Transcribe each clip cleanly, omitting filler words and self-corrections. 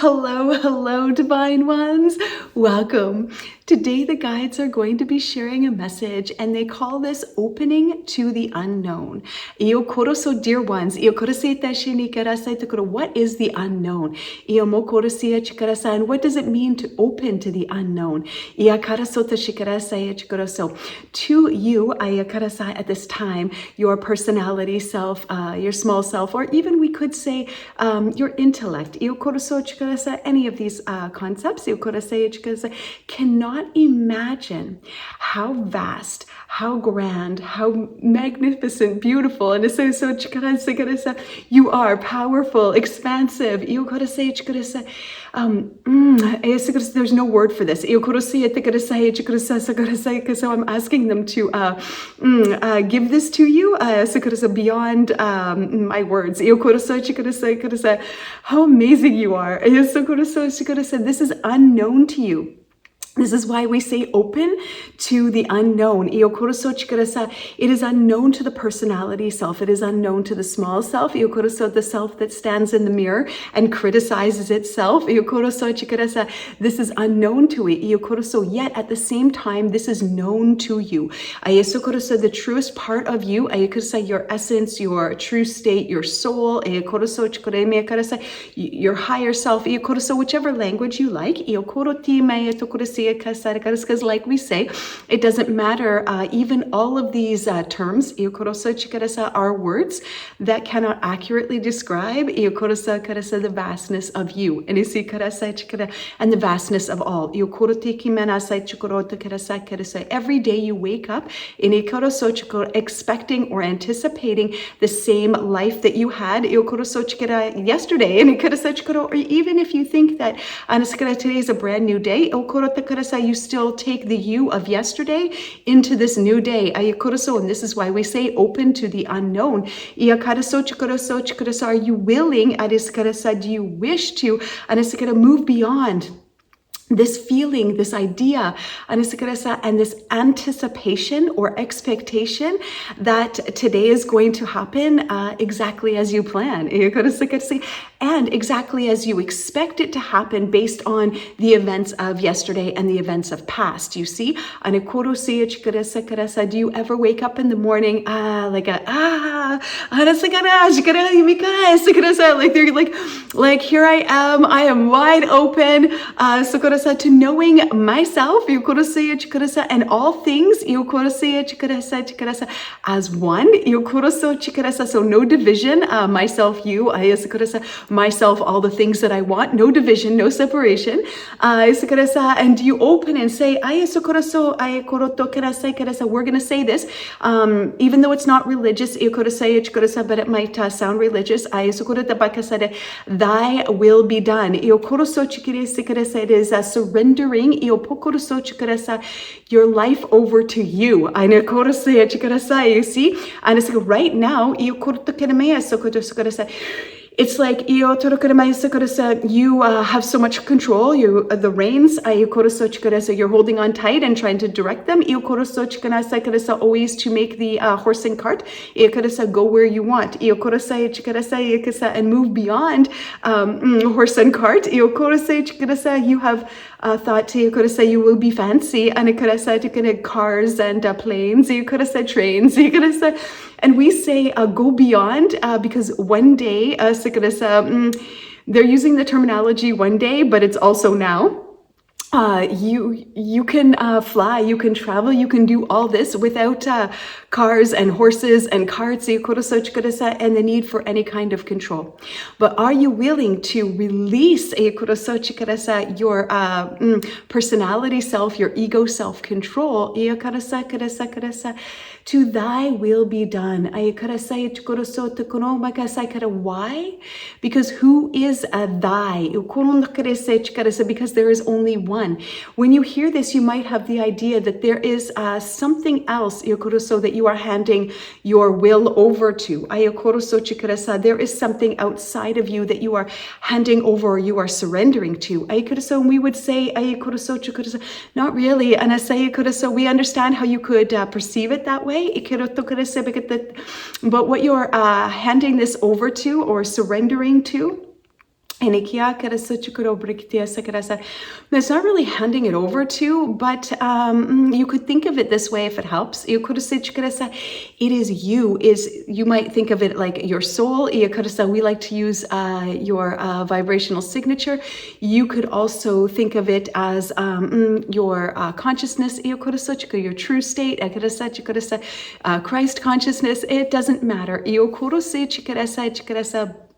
hello, divine ones. Welcome. Today, the guides are going to be sharing a message, and they call this opening to the unknown. So, dear ones, what is the unknown? And what does it mean to open to the unknown? So, to you, at this time, your personality self, your small self, or even we could say your intellect, any of these concepts, cannot imagine how vast, how grand, how magnificent, beautiful, and you are powerful, expansive. There's no word for this. So I'm asking them to give this to you beyond my words. How amazing you are. This is unknown to you. This is why we say open to the unknown. It is unknown to the personality self. It is unknown to the small self. The self that stands in the mirror and criticizes itself. This is unknown to it. Yet at the same time, this is known to you. The truest part of you, your essence, your true state, your soul, your higher self, whichever language you like. Because like we say, it doesn't matter, even all of these terms are words that cannot accurately describe the vastness of you and the vastness of all. Every day you wake up expecting or anticipating the same life that you had yesterday, or even if you think that today is a brand new day, you still take the you of yesterday into this new day. And this is why we say open to the unknown. Are you willing? Do you wish to move beyond this feeling, this idea, and this anticipation or expectation that today is going to happen exactly as you plan, and exactly as you expect it to happen based on the events of yesterday and the events of past, you see? Do you ever wake up in the morning like here I am wide open, to knowing myself, and all things as one, so no division, myself, you, myself, all the things that I want, no division, no separation, and you open and say, we're gonna say this, even though it's not religious, but it might sound religious, thy will be done. It is surrendering your life over to you. You see? And it's like right now, it's like you have so much control. The reins, you're holding on tight and trying to direct them. Always to make the horse and cart go where you want. And move beyond horse and cart. You have thought you will be fancy, and cars and planes. Trains. And we say go beyond because one day they're using the terminology one day, but it's also now. You can fly, you can travel, you can do all this without cars and horses and carts, and the need for any kind of control. But are you willing to release your personality self, your ego self-control, to thy will be done? Why? Because who is thy? Because there is only one. When you hear this, you might have the idea that there is something else that you are handing your will over to. There is something outside of you that you are handing over, or you are surrendering to. And we would say, not really. And we understand how you could perceive it that way. But what you're handing this over to or surrendering to It's not really handing it over to, but you could think of it this way if it helps. It is you. You might think of it like your soul. We like to use your vibrational signature. You could also think of it as your consciousness, your true state, Christ consciousness. It doesn't matter.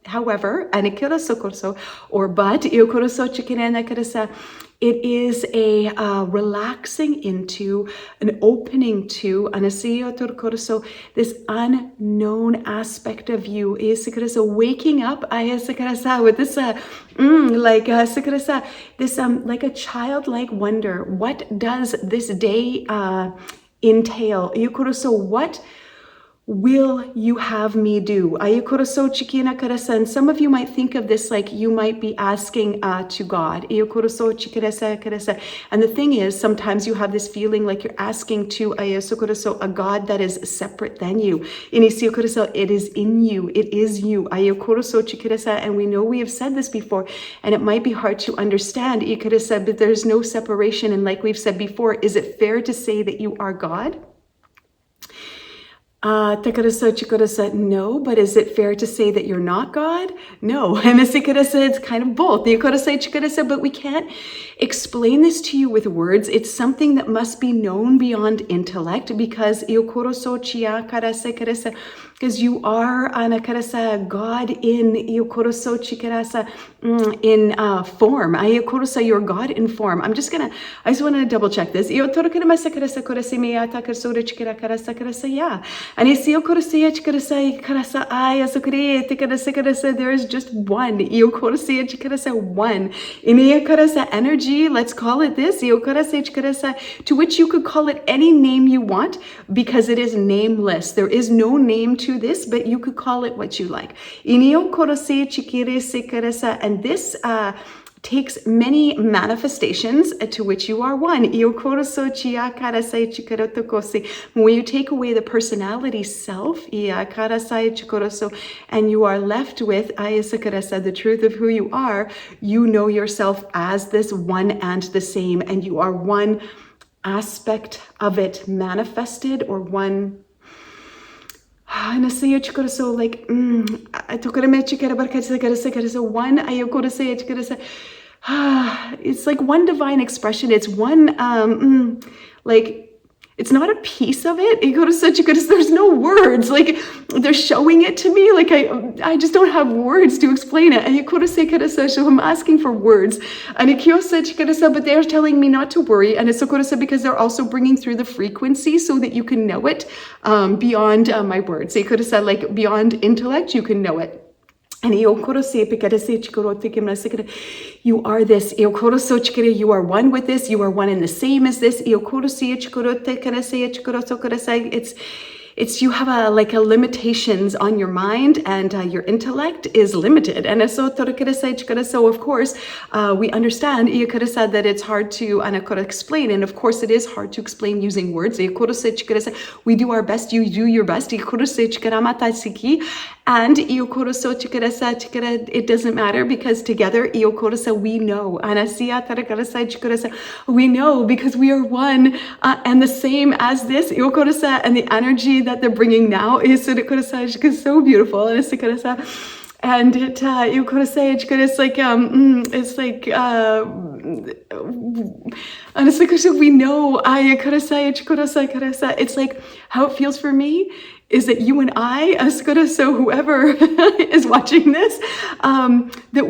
However, or but, it is a relaxing into, an opening to, this unknown aspect of you. Waking up with this, this like a childlike wonder. What does this day entail? What will you have me do? And some of you might think of this like you might be asking to God. And the thing is, sometimes you have this feeling like you're asking to a God that is separate than you. It is in you. It is you. And we know we have said this before, and it might be hard to understand. But there's no separation. And like we've said before, is it fair to say that you are God? No, but is it fair to say that you're not God? No. And it's kind of both. But we can't explain this to you with words. It's something that must be known beyond intellect, because you are God in form. You're God in form. I just want to double check this. Yeah. And there is just one. One. Energy, let's call it this. To which you could call it any name you want, because it is nameless. There is no name to this, but you could call it what you like. And this takes many manifestations to which you are one. When you take away the personality self, and you are left with the truth of who you are, you know yourself as this one and the same, and you are one aspect of it manifested, or one. One, it's like one divine expression. It's one, like, it's not a piece of it. There's no words. Like, they're showing it to me. Like, I just don't have words to explain it. So I'm asking for words. But they're telling me not to worry. And it's because they're also bringing through the frequency so that you can know it beyond my words. They could have said, like, beyond intellect, you can know it. And you are this. You are one with this. You are one and the same as this. It's you have a limitations on your mind, and your intellect is limited. And so of course, we understand that it's hard to explain, and of course it is hard to explain using words. We do our best, you do your best. And it doesn't matter, because together we know. We know because we are one and the same as this. And the energy that they're bringing now is so beautiful. And it's like we know. It's like how it feels for me is that you and I, so whoever is watching this, that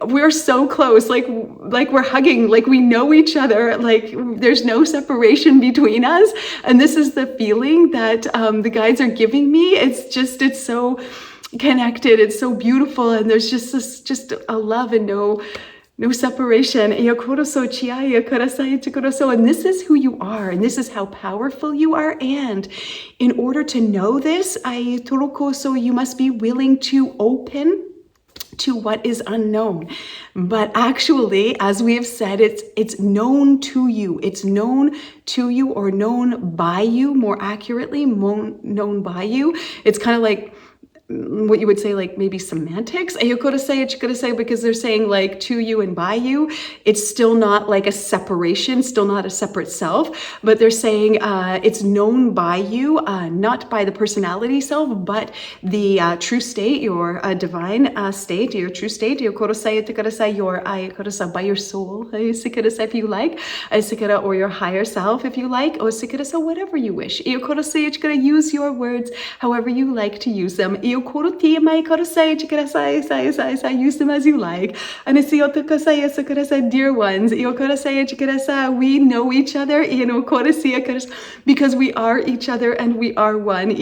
we're so close, like we're hugging, like we know each other, like there's no separation between us. And this is the feeling that the guides are giving me. It's so connected, it's so beautiful, and there's just a love and no separation. And this is who you are, and this is how powerful you are. And in order to know this, you must be willing to open to what is unknown. But actually, as we have said, it's known to you. It's known to you, or known by you, more accurately, known by you. It's kind of like what you would say, like maybe semantics, because they're saying like to you and by you. It's still not like a separation, still not a separate self, but they're saying it's known by you, not by the personality self, but the true state, your divine state, your true state, your by your soul, if you like, or your higher self, if you like, whatever you wish. Use your words however you like to use them. Use them as you like. And dear ones, we know each other, because we are each other and we are one.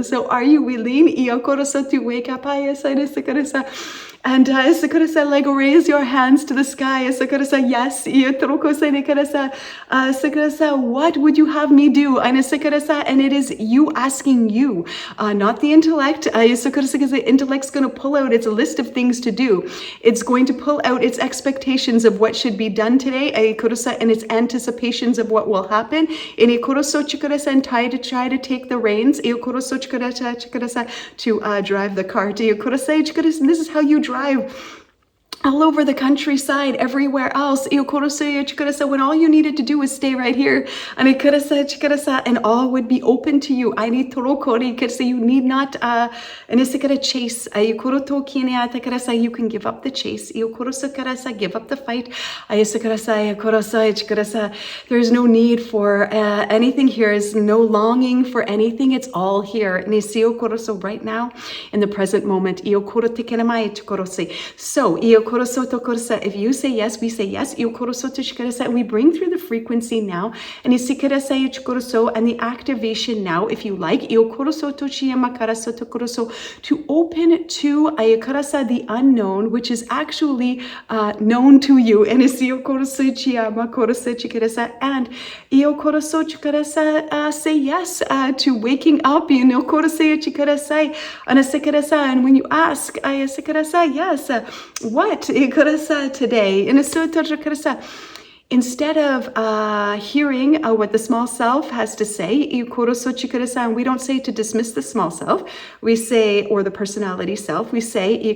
So are you willing to wake up and like raise your hands to the sky? Yes. What would you have me do? And it is you asking you, not the intellect. Because the intellect's going to pull out its list of things to do. It's going to pull out its expectations of what should be done today, and its anticipations of what will happen. And try to take the reins to drive the cart. And this is how you drive all over the countryside, everywhere else. When all you needed to do was stay right here, and all would be open to you. You need not chase. You can give up the chase. Give up the fight. There's no need for anything here. There's no longing for anything. It's all here. Right now, in the present moment. So, if you say yes, we say yes. We bring through the frequency now, and the activation now, if you like, to open to the unknown, which is actually known to you. And say yes to waking up. And when you ask, yes, what today? Instead of hearing what the small self has to say, we don't say to dismiss the small self, we say, or the personality self, we say,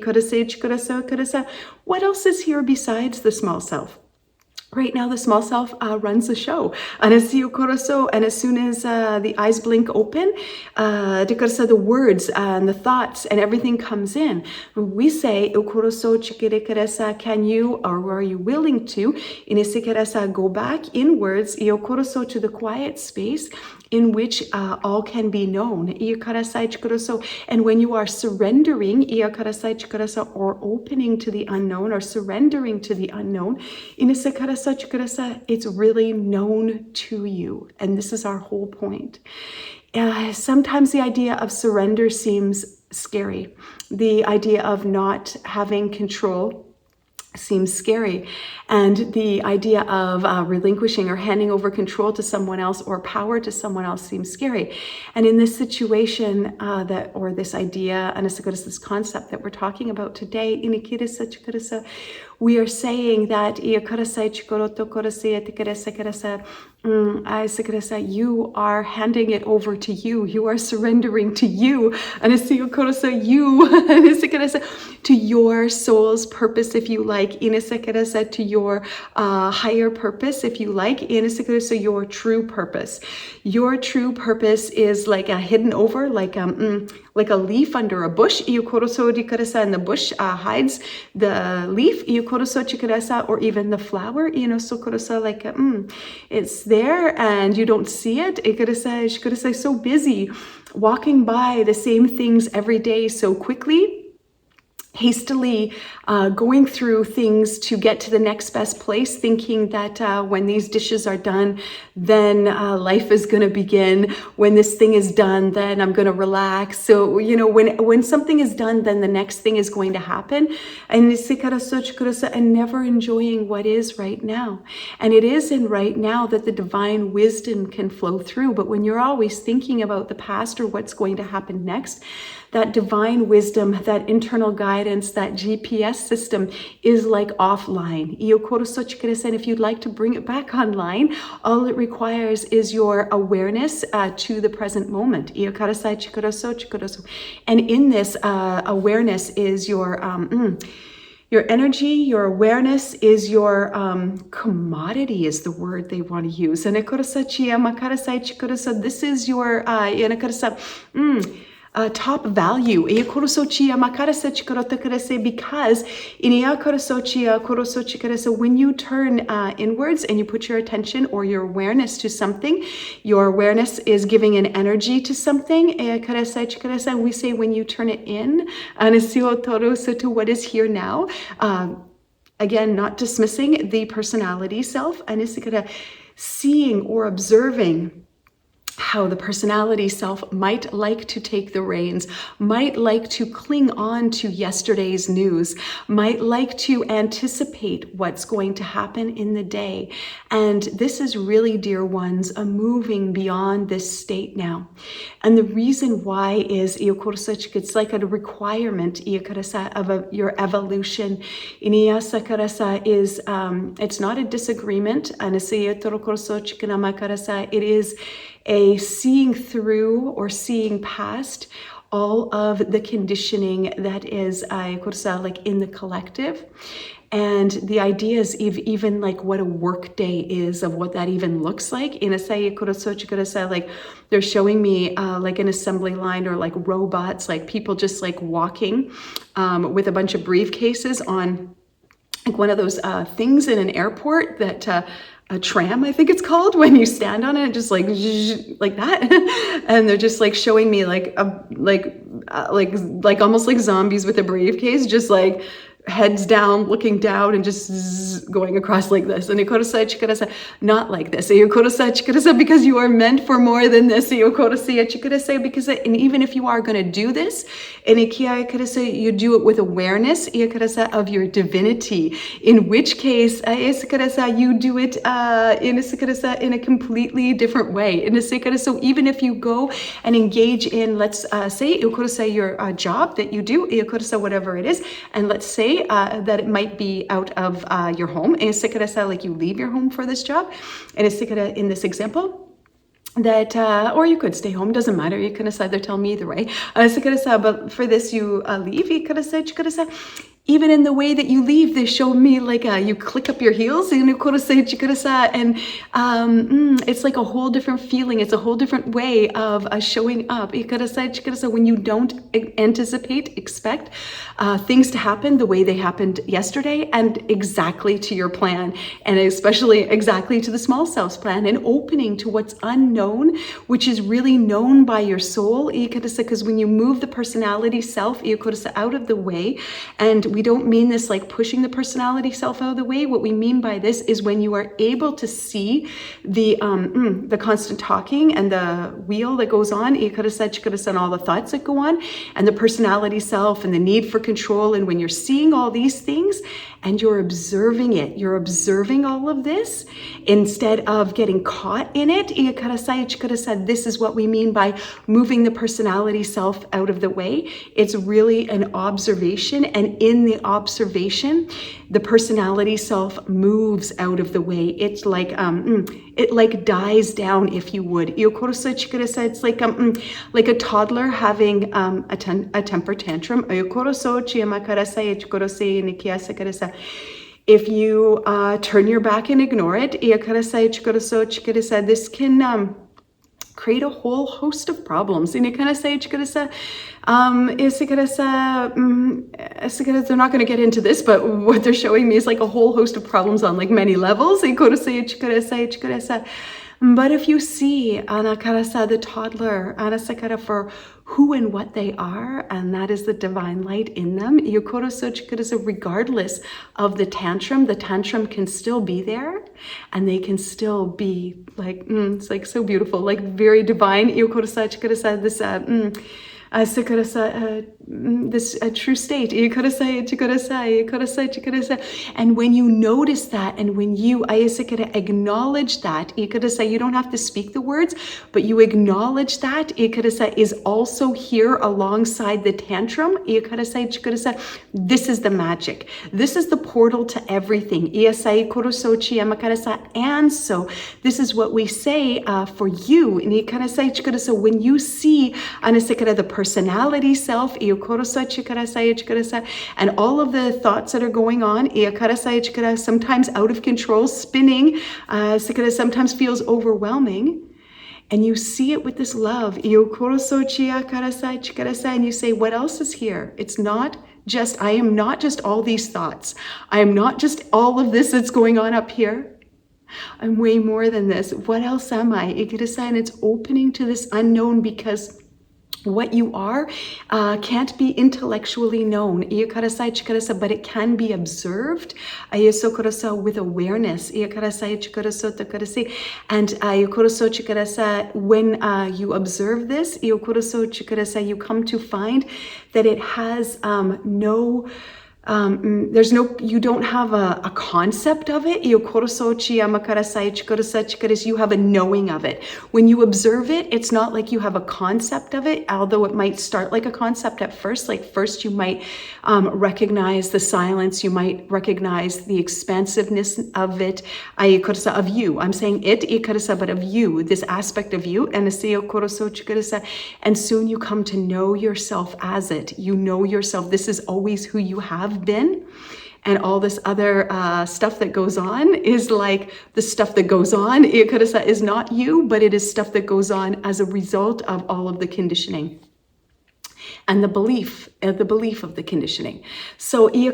what else is here besides the small self? Right now, the small self runs the show. And as soon as the eyes blink open, the words and the thoughts and everything comes in. We say, can you, or are you willing to, go back inwards to the quiet space in which all can be known. And when you are surrendering or opening to the unknown or surrendering to the unknown, it's really known to you. And this is our whole point. Sometimes the idea of surrender seems scary. The idea of not having control seems scary. And the idea of relinquishing or handing over control to someone else or power to someone else seems scary. And in this situation, this idea, and this concept that we're talking about today, we are saying that you are handing it over to you. You are surrendering to you. And to your soul's purpose, if you like, to your higher purpose, if you like, so your true purpose. Your true purpose is like a hidden over, like a leaf under a bush, and the bush hides the leaf, or even the flower, it's there and you don't see it. So busy walking by the same things every day so quickly, hastily going through things to get to the next best place, thinking that when these dishes are done, then life is going to begin. When this thing is done, then I'm going to relax. So, when something is done, then the next thing is going to happen. And never enjoying what is right now. And it is in right now that the divine wisdom can flow through. But when you're always thinking about the past or what's going to happen next, that divine wisdom, that internal guidance, that GPS system is like offline. And if you'd like to bring it back online, all it requires is your awareness to the present moment. And in this awareness is your energy, your awareness is your commodity is the word they want to use. And this is your top value. Because when you turn inwards and you put your attention or your awareness to something, your awareness is giving an energy to something. And we say when you turn it in, to what is here now. Again, not dismissing the personality self, and seeing or observing how the personality self might like to take the reins, might like to cling on to yesterday's news, might like to anticipate what's going to happen in the day. And this is really, dear ones, a moving beyond this state now. And the reason why is it's like a requirement of your evolution. Is it's not a disagreement. It is a seeing through or seeing past all of the conditioning that is like in the collective. And the idea is even like what a work day is, of what that even looks like. Like they're showing me like an assembly line or like robots, like people just like walking with a bunch of briefcases on like one of those things in an airport that a tram, I think it's called, when you stand on it, just like that. And they're just like showing me like almost like zombies with a briefcase, just like heads down, looking down, and just going across like this. And not like this. Because you are meant for more than this. Because and even if you are going to do this, and you do it with awareness of your divinity, in which case you do it in a completely different way. So even if you go and engage in, let's say your job that you do, whatever it is, and let's say that it might be out of your home, like you leave your home for this job, and in this example, that or you could stay home, doesn't matter, you can decide, they're telling me either way, but for this you leave, even in the way that you leave, they show me like you click up your heels, and it's like a whole different feeling. It's a whole different way of showing up. When you don't expect things to happen the way they happened yesterday, and exactly to your plan, and especially exactly to the small self's plan, and opening to what's unknown, which is really known by your soul. Because when you move the personality self out of the way, and we don't mean this like pushing the personality self out of the way. What we mean by this is when you are able to see the constant talking and the wheel that goes on, and all the thoughts that go on, and the personality self and the need for control. And when you're seeing all these things and you're observing it, you're observing all of this instead of getting caught in it. This is what we mean by moving the personality self out of the way. It's really an observation, and in the observation, the personality self moves out of the way. It's like it like dies down, if you would. It's like a toddler having a temper tantrum. If you turn your back and ignore it, this can create a whole host of problems. They're not going to get into this, but what they're showing me is like a whole host of problems on like many levels. But if you see the toddler for who and what they are, and that is the divine light in them, regardless of the tantrum can still be there, and they can still be like, it's like so beautiful, like very divine. This this true state. And when you notice that, and when you acknowledge that, you don't have to speak the words, but you acknowledge that is also here alongside the tantrum. This is the magic. This is the portal to everything. And so this is what we say for you. When you see the personality self, and all of the thoughts that are going on, sometimes out of control, spinning, sometimes feels overwhelming, and you see it with this love, and you say, what else is here? It's not just, I am not just all these thoughts. I am not just all of this that's going on up here. I'm way more than this. What else am I? And it's opening to this unknown, because what you are can't be intellectually known, but it can be observed with awareness. And when you observe this, you come to find that it has you don't have a concept of it. You have a knowing of it. When you observe it, it's not like you have a concept of it, although it might start like a concept at first. Like first you might recognize the silence, you might recognize the expansiveness of it, of you. I'm saying it, but of you, this aspect of you. And soon you come to know yourself as it. You know yourself. This is always who you have been, and all this other stuff that goes on is like the stuff that goes on. Is not you, but it is stuff that goes on as a result of all of the conditioning and the belief of the conditioning. So we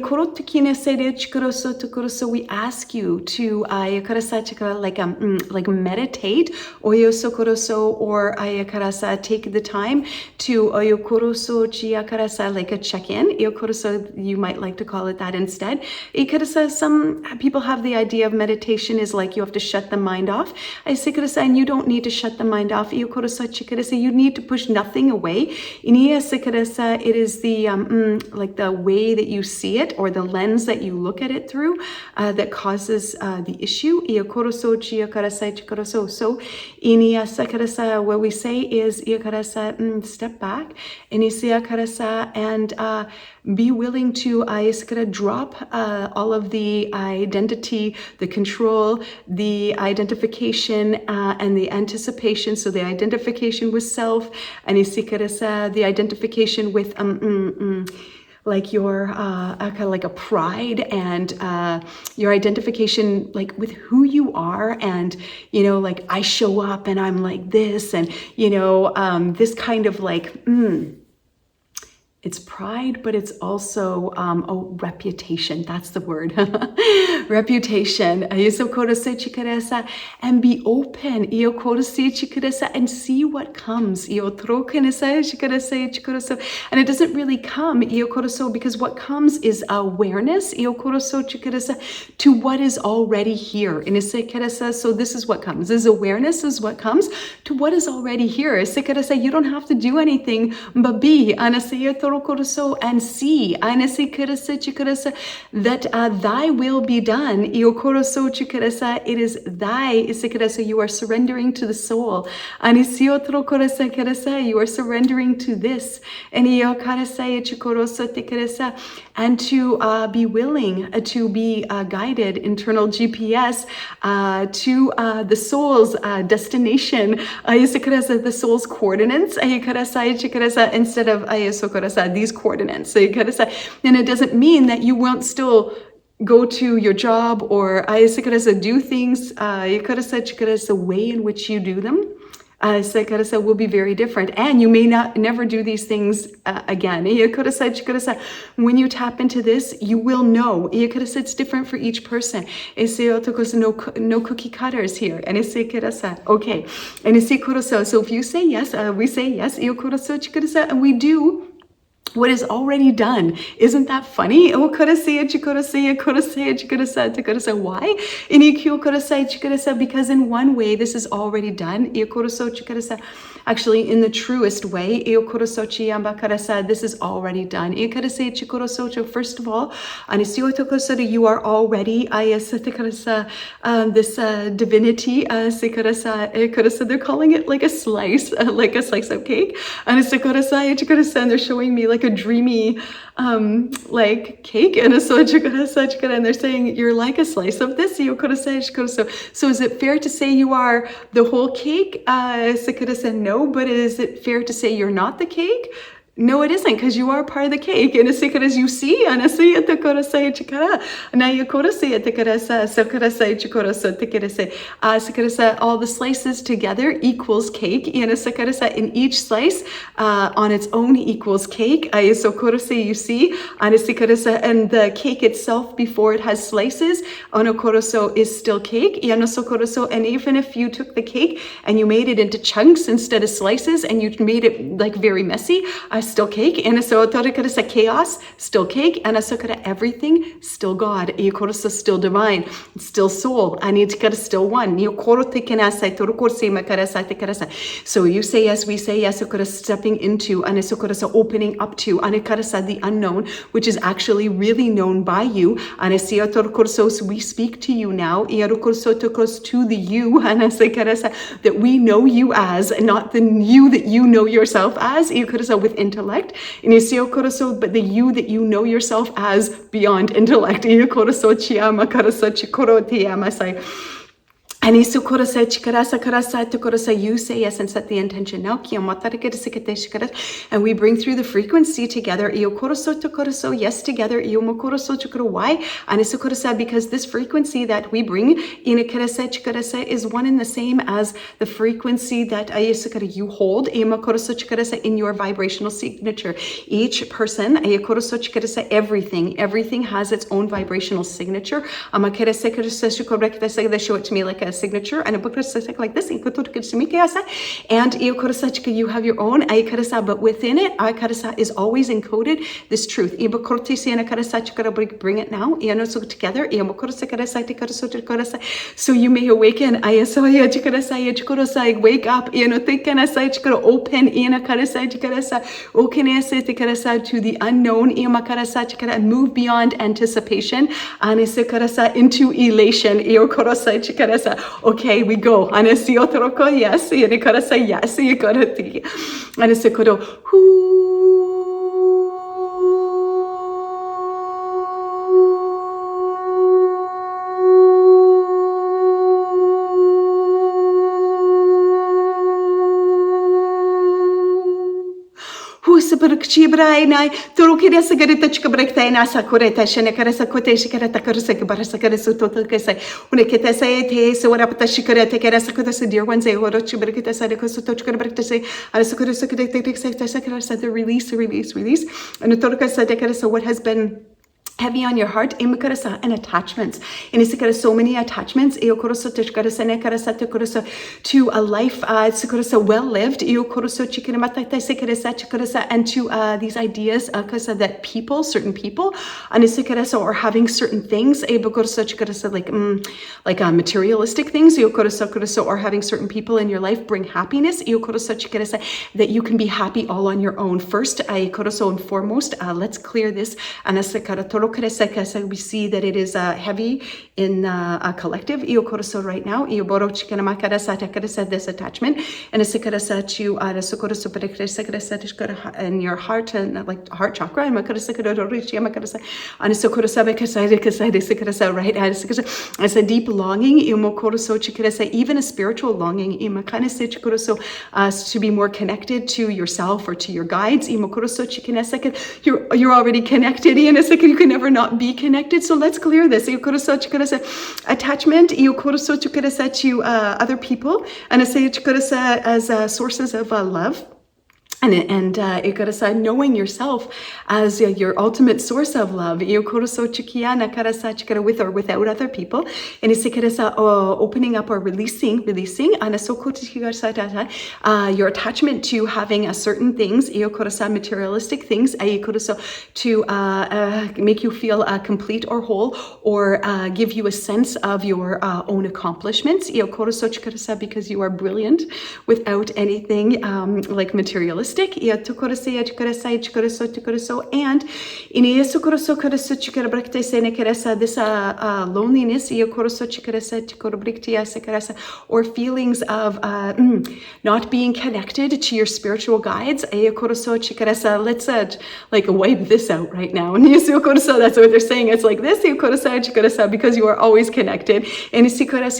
ask you to like meditate, or take the time to like a check-in. You might like to call it that instead. Some people have the idea of meditation is like you have to shut the mind off. And you don't need to shut the mind off. You need to push nothing away. It is the like the way that you see it, or the lens that you look at it through, that causes the issue. So what we say is step back and be willing to drop all of the identity, the control, the identification, and the anticipation. So the identification with self, and the identification with like your kind of like a pride, and your identification like with who you are, and like I show up and I'm like this, and this kind of like it's pride, but it's also reputation. That's the word. Reputation. And be open. And see what comes. And it doesn't really come because what comes is awareness to what is already here. So this is what comes. This awareness is what comes to what is already here. You don't have to do anything but be. And see that thy will be done. It is thy. You are surrendering to the soul. You are surrendering to this. And to be willing to be guided, internal GPS, to the soul's destination, the soul's coordinates, instead of these coordinates. And it doesn't mean that you won't still go to your job or do things. The way in which you do them will be very different, and you may never do these things again. When you tap into this, you will know. It's different for each person. No cookie cutters here. Okay. So if you say yes, we say yes. And we do what is already done. Isn't that funny? Why? Because in one way, this is already done. actually in the truest way. This is already done. First of all, you are already this divinity. They're calling it like a slice of cake. And they're showing me like a dreamy like cake, and they're saying you're like a slice of this. So is it fair to say you are the whole cake? No, but is it fair to say you're not the cake? No, it isn't, because you are part of the cake. And as you see, all the slices together equals cake. And each slice on its own equals cake. You see, and the cake itself before it has slices is still cake. And even if you took the cake and you made it into chunks instead of slices, and you made it like very messy, still cake. And so chaos, still cake. And so everything, still God. Still divine, still soul. And still one. So you say yes, we say yes. Stepping into and opening up to the unknown, which is actually really known by you. And we speak to you now. To the you that we know you as, not the you that you know yourself as. With intellect, but the you that you know yourself as beyond intellect. And you say yes and set the intention now. And we bring through the frequency together. Yes, together. Why? And because this frequency that we bring is one and the same as the frequency that you hold in your vibrational signature. Each person, everything has its own vibrational signature. They show it to me like a signature and a book like this. And you have your own, but within it is always encoded this truth. Bring it now. Together. So you may awaken. Wake up. Open to the unknown and move beyond anticipation into elation. Okay, we go. Yes, you gotta say yes. You gotta think. And it's dear ones, the release. And what has been heavy on your heart, and attachments. And so many attachments to a life well lived, and to these ideas that certain people are having certain things, like materialistic things, or having certain people in your life bring happiness, that you can be happy all on your own. First, and foremost, let's clear this. And we see that it is heavy in a collective right now. This attachment and in your heart and like heart chakra and right as a deep longing, even a spiritual longing, to be more connected to yourself or to your guides. You're already connected. You can never not be connected. So let's clear this. Attachment to other people and as sources of love. and ikarasa, knowing yourself as your ultimate source of love, iokoroso chikia nakarasa chikara, with or without other people, and isikarasa, opening up or releasing your attachment to having a certain things, iokorosa, materialistic things, iokoroso, to make you feel complete or whole, or give you a sense of your own accomplishments, iokoroso chikarasa, because you are brilliant without anything like materialistic. And in this loneliness or feelings of not being connected to your spiritual guides, let's like wipe this out right now. And that's what they're saying. It's like this, because you are always connected, and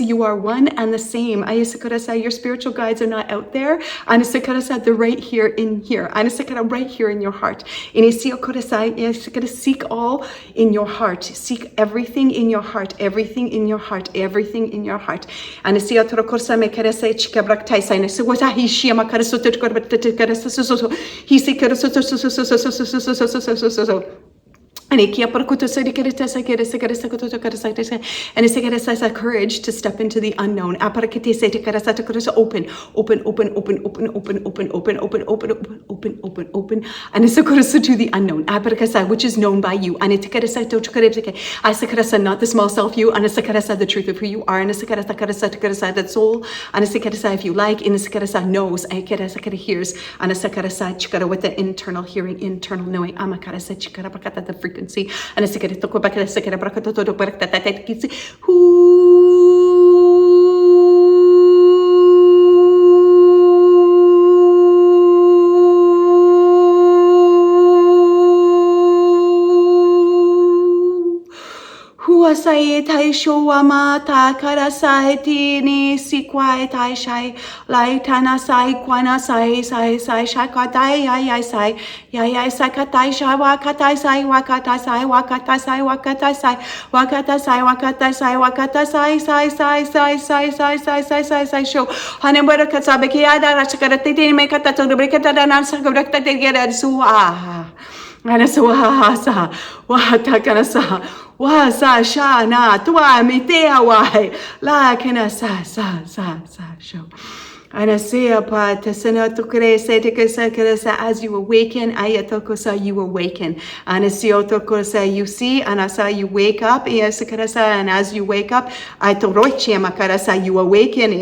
you are one and the same. Your spiritual guides are not out there, and they're right here in here, and right here in your heart. And seek all in your heart, seek everything in your heart, everything in your heart, everything in your heart. And and it's a courage to step into the unknown. Open. And it's to the unknown, which is known by you. And it's not the small self you, and it's the truth of who you are. And it's that soul. And it's if you like, and it's knows, and hears, and it's with the internal hearing, internal knowing. The frequency. And it's Huasai tai showama ta karasai tini sikwai tai shai lai tana sai kwana sai shakatai yai sai sakatai shai wakatai sai show hanembara katsabeki ada rashakarati tini mekata to brekata dan sakarakta te gera suah. And so wahasa wahatakanasa wasa shana twa mitea wai la kana sa show. And I say apart as you awaken, ayatokosa you awaken. And I see otokosa you see, and I saw you wake up, and as you wake up, I toroche makarasa you awaken,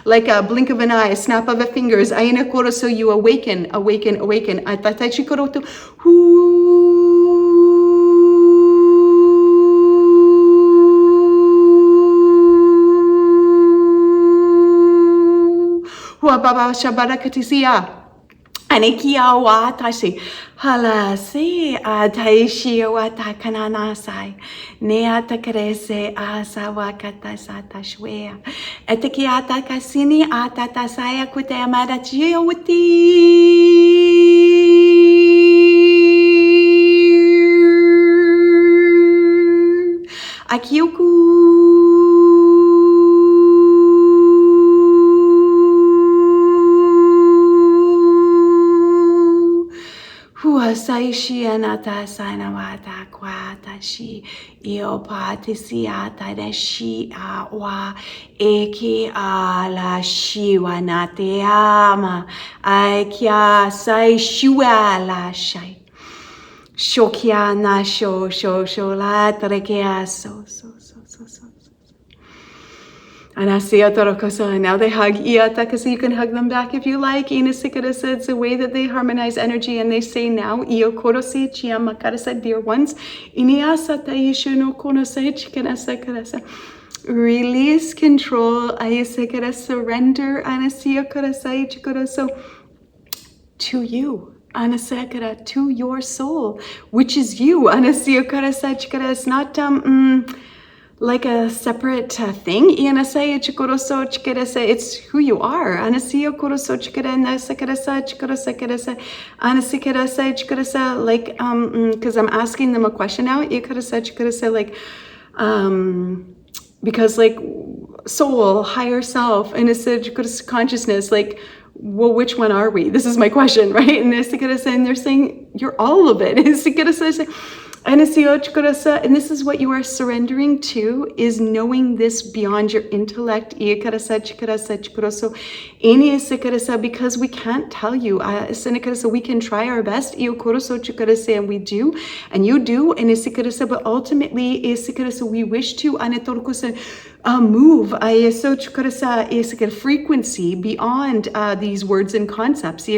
like a blink of an eye, a snap of a fingers, so you awaken. I thought Baba Shabarakatisia. Anikia watashi. Halasi ataishi watakanana sai. Neata krese asawakata satashwea. Etikiata kasini atatasaya kutemada chiawati. Akiuku. Saishi anata sanawata kwatashi iopatisi atadashi awa eki ala shiwanate ama aikia sai shuala shai shokia na sho la trekea so. And I see and now they hug Iataka, so you can hug them back if you like. Inasikarasa, it's a way that they harmonize energy, and they say now, Iokorose chiamakarasa, dear ones. Iniasa taishu no konose chikanasa karasa. Release control, ayasekara, surrender, anasiakarasa ichikaraso to you. Anasekara, to your soul, which is you. Anasiakarasa chikara, it's not like a separate thing. It's who you are. Like, because I'm asking them a question now. Like, because like soul, higher self, and it's consciousness, like, well, which one are we? This is my question, right? And they're saying you're all of it. And this is what you are surrendering to, is knowing this beyond your intellect. Because we can't tell you. We can try our best, and we do, and you do, but ultimately we wish to move frequency beyond these words and concepts.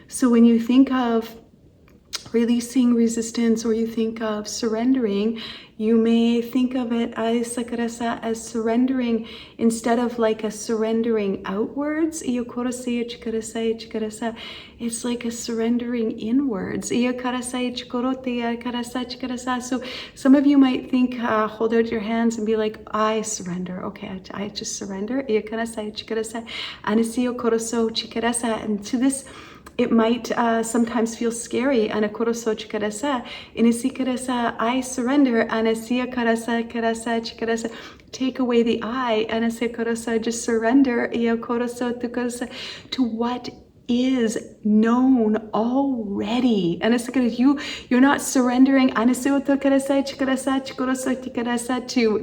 So when you think of releasing resistance, or you think of surrendering, you may think of it as surrendering instead of like a surrendering outwards. It's like a surrendering inwards. So some of you might think, hold out your hands and be like, I surrender. Okay, I just surrender. And to this, it might sometimes feel scary. I surrender. Take away the I. Just surrender to what is known already. And you're not surrendering to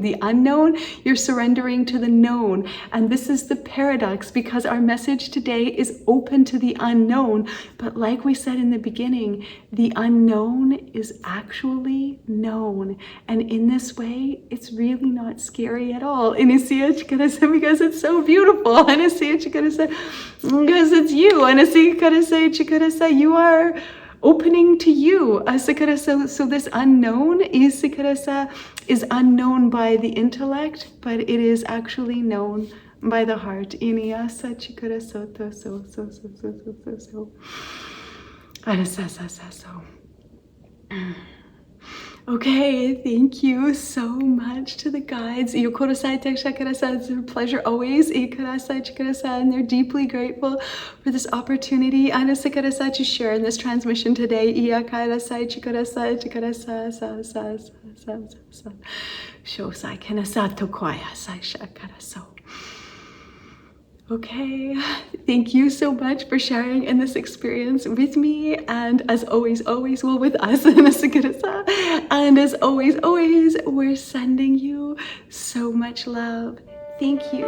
the unknown, you're surrendering to the known. And this is the paradox, because our message today is open to the unknown, but like we said in the beginning, the unknown is actually known. And in this way, it's really not scary at all. Because it's so beautiful. Because it's you. You are opening to you. So this unknown is unknown by the intellect, but it is actually known by the heart. Okay, thank you so much to the guides. It's a pleasure always. And they're deeply grateful for this opportunity to share in this transmission today. Okay, thank you so much for sharing in this experience with me, and as always, well, with us. And as always, we're sending you so much love. Thank you.